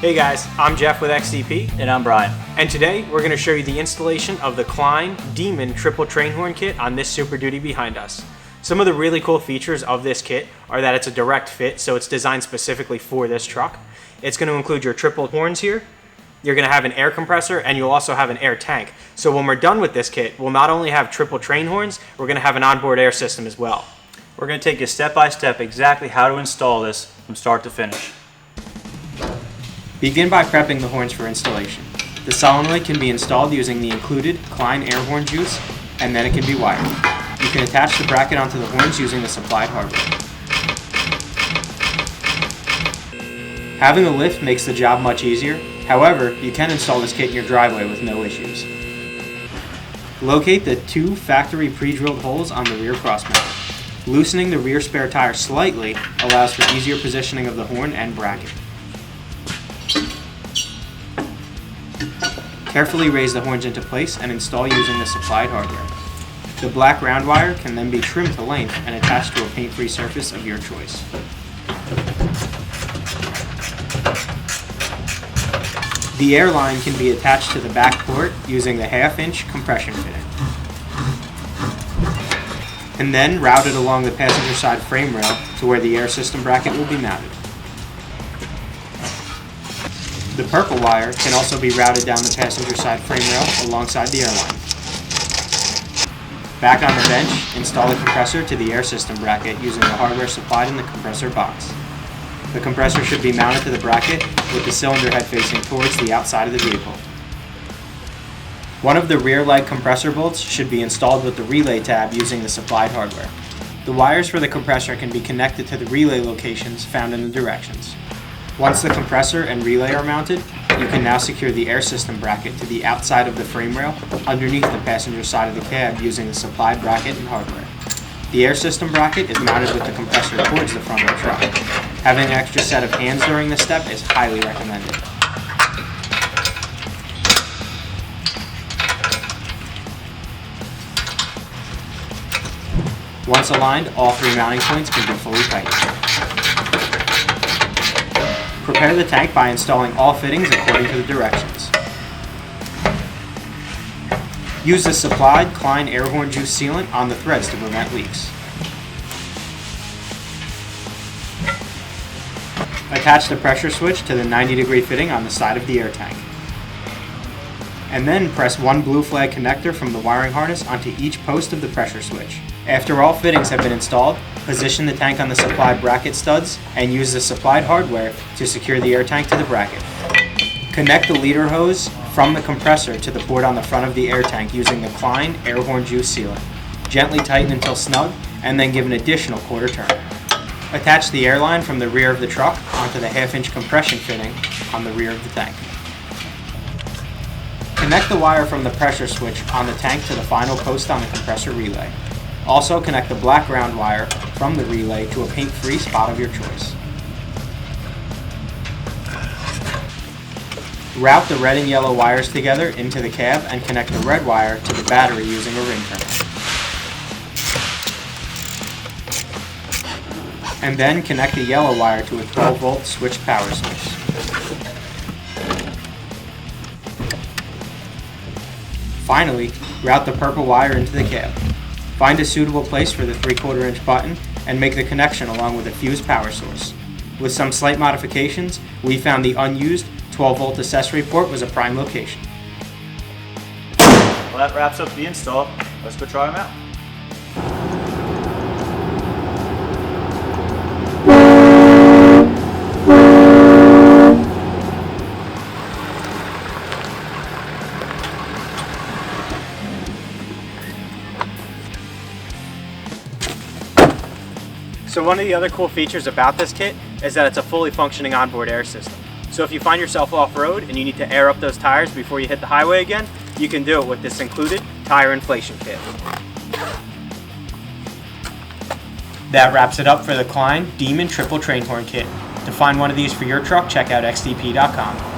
Hey guys, I'm Jeff with XDP. And I'm Brian. And today we're going to show you the installation of the Kleinn Demon Triple Train Horn Kit on this Super Duty behind us. Some of the really cool features of this kit are that it's a direct fit, so it's designed specifically for this truck. It's going to include your triple horns here. You're going to have an air compressor, and you'll also have an air tank. So when we're done with this kit, we'll not only have triple train horns, we're going to have an onboard air system as well. We're going to take you step by step exactly how to install this from start to finish. Begin by prepping the horns for installation. The solenoid can be installed using the included Kleinn air horn juice, and then it can be wired. You can attach the bracket onto the horns using the supplied hardware. Having a lift makes the job much easier. However, you can install this kit in your driveway with no issues. Locate the two factory pre-drilled holes on the rear crossbar. Loosening the rear spare tire slightly allows for easier positioning of the horn and bracket. Carefully raise the horns into place and install using the supplied hardware. The black round wire can then be trimmed to length and attached to a paint-free surface of your choice. The air line can be attached to the back port using the 1/2-inch compression fitting, and then routed along the passenger side frame rail to where the air system bracket will be mounted. The purple wire can also be routed down the passenger side frame rail alongside the airline. Back on the bench, install the compressor to the air system bracket using the hardware supplied in the compressor box. The compressor should be mounted to the bracket with the cylinder head facing towards the outside of the vehicle. One of the rear leg compressor bolts should be installed with the relay tab using the supplied hardware. The wires for the compressor can be connected to the relay locations found in the directions. Once the compressor and relay are mounted, you can now secure the air system bracket to the outside of the frame rail underneath the passenger side of the cab using the supplied bracket and hardware. The air system bracket is mounted with the compressor towards the front of the truck. Having an extra set of hands during this step is highly recommended. Once aligned, all three mounting points can be fully tightened. Prepare the tank by installing all fittings according to the directions. Use the supplied Kleinn air horn juice sealant on the threads to prevent leaks. Attach the pressure switch to the 90-degree fitting on the side of the air tank. And then press one blue flag connector from the wiring harness onto each post of the pressure switch. After all fittings have been installed, position the tank on the supplied bracket studs and use the supplied hardware to secure the air tank to the bracket. Connect the leader hose from the compressor to the port on the front of the air tank using the Kleinn air horn juice sealant. Gently tighten until snug and then give an additional quarter turn. Attach the air line from the rear of the truck onto the 1/2-inch compression fitting on the rear of the tank. Connect the wire from the pressure switch on the tank to the final post on the compressor relay. Also connect the black round wire from the relay to a paint-free spot of your choice. Route the red and yellow wires together into the cab and connect the red wire to the battery using a ring turner. And then connect the yellow wire to a 12-volt switched power source. Finally, route the purple wire into the cab. Find a suitable place for the 3/4-inch button and make the connection along with a fused power source. With some slight modifications, we found the unused 12-volt accessory port was a prime location. Well, that wraps up the install. Let's go try them out. So one of the other cool features about this kit is that it's a fully functioning onboard air system. So if you find yourself off-road and you need to air up those tires before you hit the highway again, you can do it with this included tire inflation kit. That wraps it up for the Kleinn Demon Triple Train Horn Kit. To find one of these for your truck, check out xdp.com.